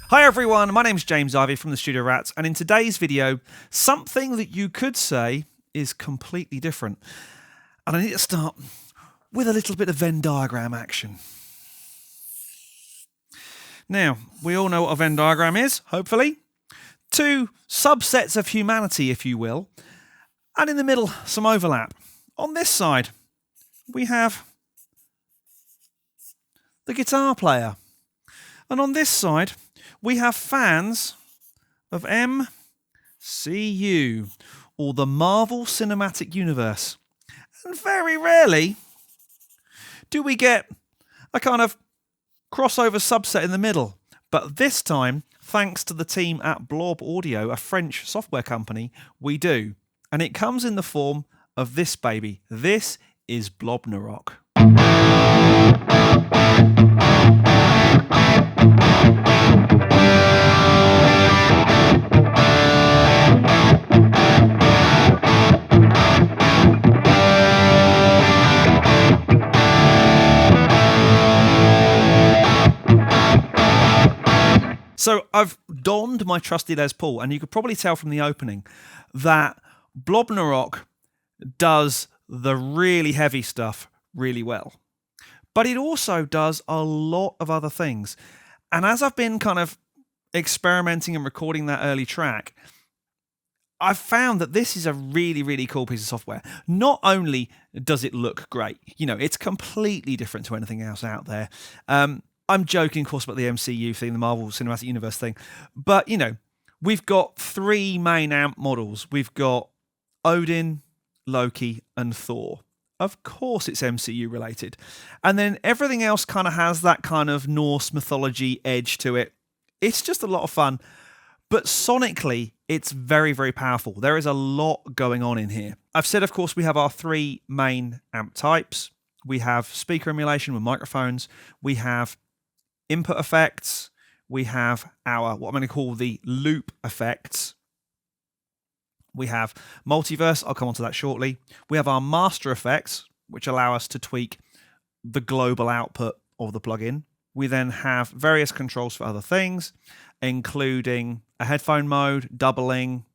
Hi everyone, my name's James Ivey from the Studio Rats, and in today's video, something that you could say is completely different. And I need to start with a little bit of Venn diagram action. Now, we all know what a Venn diagram is, hopefully. Two subsets of humanity, if you will, and in the middle, some overlap. On this side, we have the guitar player. And on this side, we have fans of MCU, or the Marvel Cinematic Universe. And very rarely do we get a kind of crossover subset in the middle. But this time, thanks to the team at Blob Audio, a French software company, we do. And it comes in the form of this baby. This is Blobnarok. So I've donned my trusty Les Paul, and you could probably tell from the opening that Blobnarok does the really heavy stuff really well. But it also does a lot of other things. And as I've been kind of experimenting and recording that early track, I've found that this is a really, really cool piece of software. Not only does it look great, it's completely different to anything else out there. I'm joking, of course, about the MCU thing, the Marvel Cinematic Universe thing. But, we've got three main amp models. We've got Odin, Loki, and Thor. Of course, it's MCU related. And then everything else kind of has that kind of Norse mythology edge to it. It's just a lot of fun. But sonically, it's very, very powerful. There is a lot going on in here. I've said, of course, we have our three main amp types. We have speaker emulation with microphones. We have input effects. We have our, what I'm going to call the loop effects. We have multiverse. I'll come on to that shortly. We have our master effects, which allow us to tweak the global output of the plugin. We then have various controls for other things, including a headphone mode, doubling,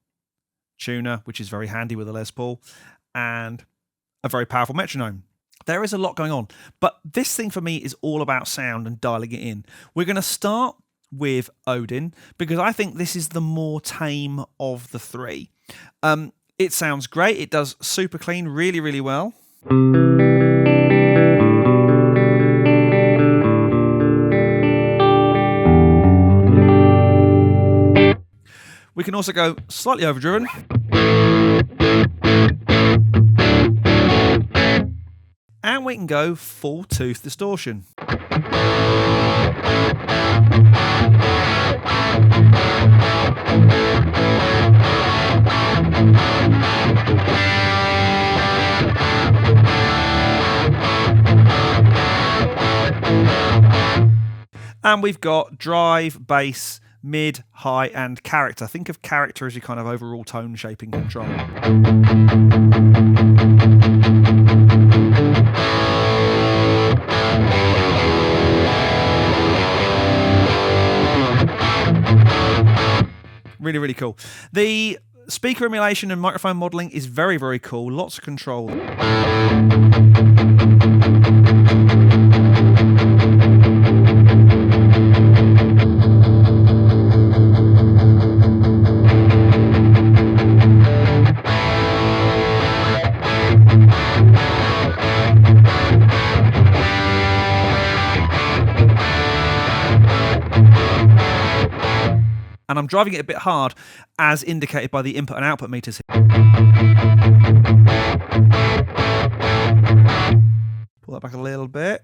tuner, which is very handy with a Les Paul, and a very powerful metronome. There is a lot going on, but this thing for me is all about sound and dialing it in. We're going to start with Odin because I think this is the more tame of the three. It sounds great. It does super clean really, really well. We can also go slightly overdriven. And we can go full tooth distortion. And we've got drive, bass, mid, high, and character. Think of character as your kind of overall tone shaping control. Really, really cool. The speaker emulation and microphone modeling is very, very cool. Lots of control. And I'm driving it a bit hard, as indicated by the input and output meters here. Pull that back a little bit.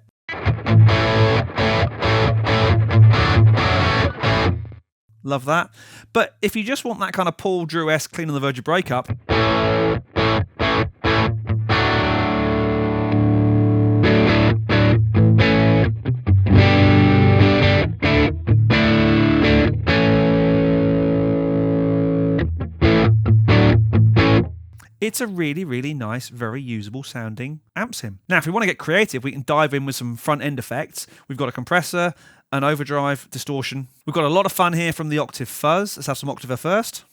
Love that. But if you just want that kind of Paul Drew-esque clean on the verge of breakup, it's a really, really nice, very usable sounding amp sim. Now, if we want to get creative, we can dive in with some front end effects. We've got a compressor, an overdrive, distortion. We've got a lot of fun here from the octave fuzz. Let's have some octave first.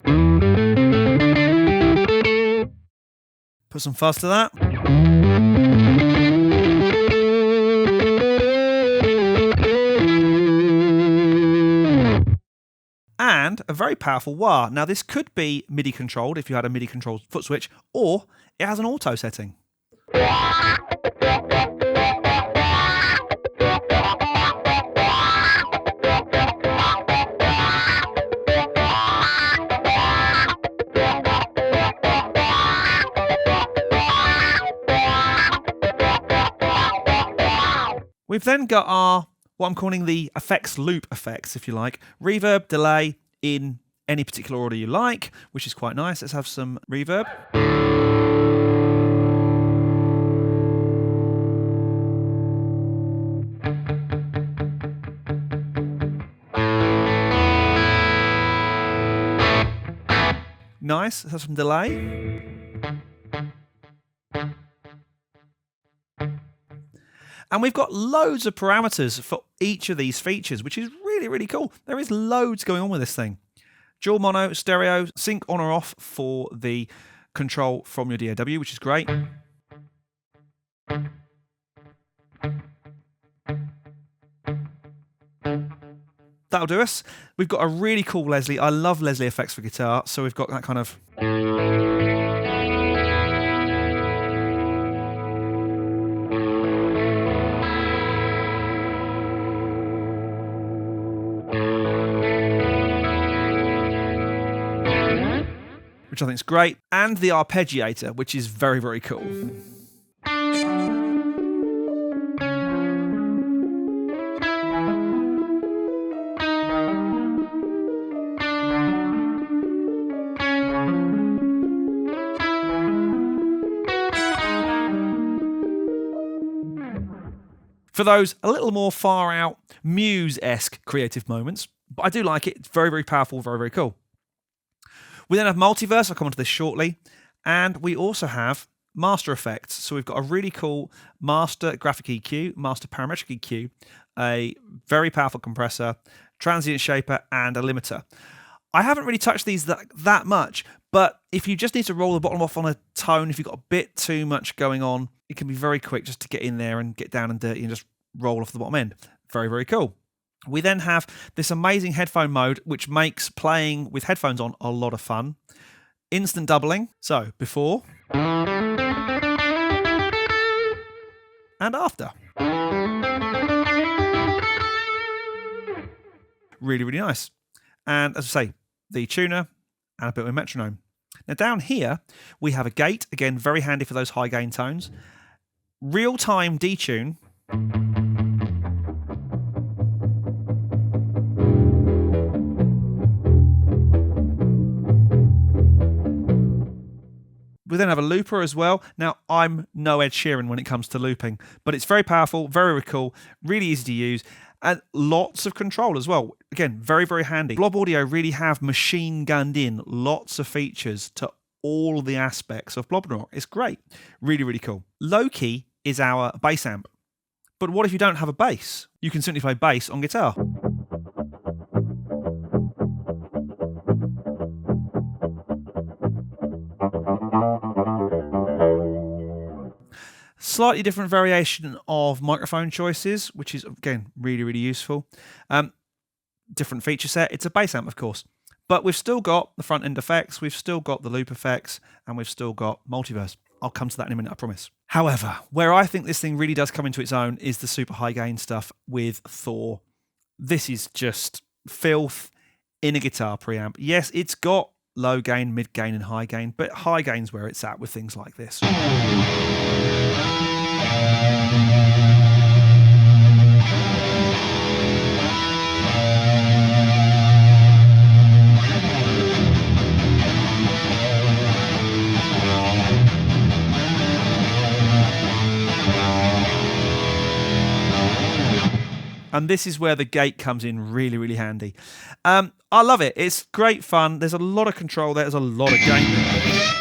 Put some fuzz to that. And a very powerful wah. Now this could be MIDI controlled if you had a MIDI controlled foot switch, or it has an auto setting. We've then got our, what I'm calling the effects loop effects, if you like. Reverb, delay in any particular order you like, which is quite nice. Let's have some reverb. Nice. Let's have some delay. And we've got loads of parameters for each of these features, which is really, really cool. There is loads going on with this thing. Dual mono, stereo, sync on or off for the control from your DAW, which is great. That'll do us. We've got a really cool Leslie. I love Leslie effects for guitar. So we've got that kind of... which I think is great, and the arpeggiator, which is very, very cool. For those a little more far out, Muse-esque creative moments, but I do like it. It's very, very powerful, very, very cool. We then have multiverse, I'll come on to this shortly, and we also have master effects. So we've got a really cool master graphic EQ, master parametric EQ, a very powerful compressor, transient shaper, and a limiter. I haven't really touched these that much, but if you just need to roll the bottom off on a tone, if you've got a bit too much going on, it can be very quick just to get in there and get down and dirty and just roll off the bottom end. Very, very cool. We then have this amazing headphone mode, which makes playing with headphones on a lot of fun. Instant doubling. So, before and after. Really, really nice. And as I say, the tuner and a bit of a metronome. Now down here, we have a gate. Again, very handy for those high gain tones. Real-time detune. We then have a looper as well. Now, I'm no Ed Sheeran when it comes to looping, but it's very powerful, very, very cool, really easy to use, and lots of control as well. Again, very, very handy. Blob Audio really have machine gunned in lots of features to all the aspects of Blobnarok. It's great. Really, really cool. Low-key is our bass amp. But what if you don't have a bass? You can simply play bass on guitar. Slightly different variation of microphone choices, which is, again, really, really useful. Different feature set. It's a bass amp, of course. But we've still got the front end effects, we've still got the loop effects, and we've still got multiverse. I'll come to that in a minute, I promise. However, where I think this thing really does come into its own is the super high gain stuff with Thor. This is just filth in a guitar preamp. Yes, it's got low gain, mid gain, and high gain, but high gain's where it's at with things like this. And this is where the gate comes in really, really handy. I love it. It's great fun. There's a lot of control there. There's a lot of gain there.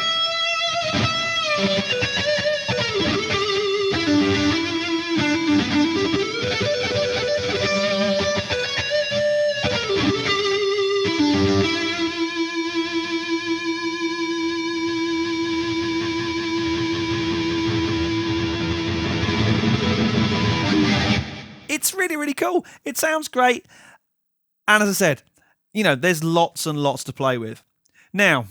cool. It sounds great. And as I said, there's lots and lots to play with. Now,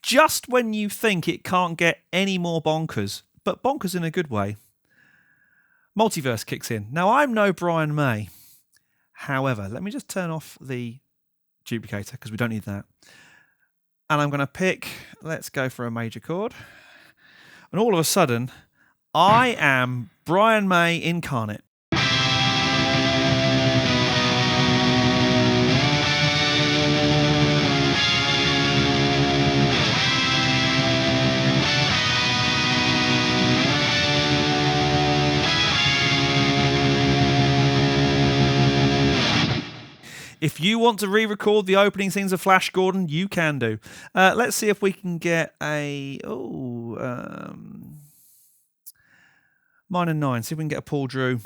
just when you think it can't get any more bonkers, but bonkers in a good way, Multiverse kicks in. Now, I'm no Brian May. However, let me just turn off the duplicator because we don't need that. And I'm going to pick, let's go for a major chord. And all of a sudden, I am Brian May incarnate. If you want to re-record the opening scenes of Flash Gordon, you can do. Let's see if we can get a minor 9. See if we can get a Paul Drew.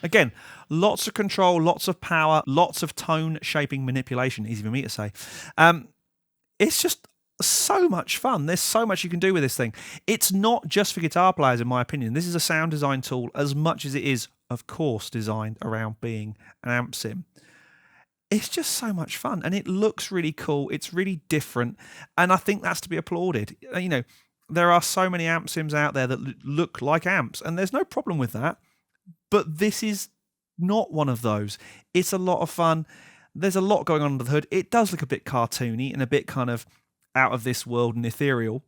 Again, lots of control, lots of power, lots of tone shaping manipulation, easy for me to say. It's just so much fun. There's so much you can do with this thing. It's not just for guitar players, in my opinion. This is a sound design tool as much as it is, of course, designed around being an amp sim. It's just so much fun, and it looks really cool. It's really different, and I think that's to be applauded. There are so many amp sims out there that look like amps, and there's no problem with that. But this is not one of those. It's a lot of fun. There's a lot going on under the hood. It does look a bit cartoony and a bit kind of out of this world and ethereal.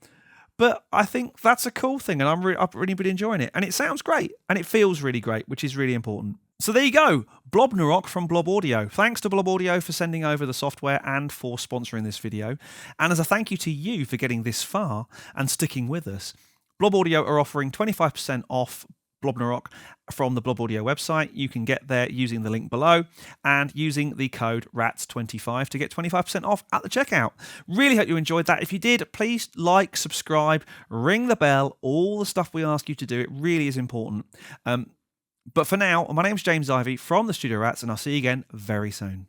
But I think that's a cool thing, and I've really been enjoying it. And it sounds great, and it feels really great, which is really important. So there you go, Blobnarok from Blob Audio. Thanks to Blob Audio for sending over the software and for sponsoring this video. And as a thank you to you for getting this far and sticking with us, Blob Audio are offering 25% off Blobnarok from the Blob Audio website. You can get there using the link below and using the code RATS25 to get 25% off at the checkout. Really hope you enjoyed that. If you did, please like, subscribe, ring the bell, all the stuff we ask you to do. It really is important. But for now, my name's James Ivey from the Studio Rats, and I'll see you again very soon.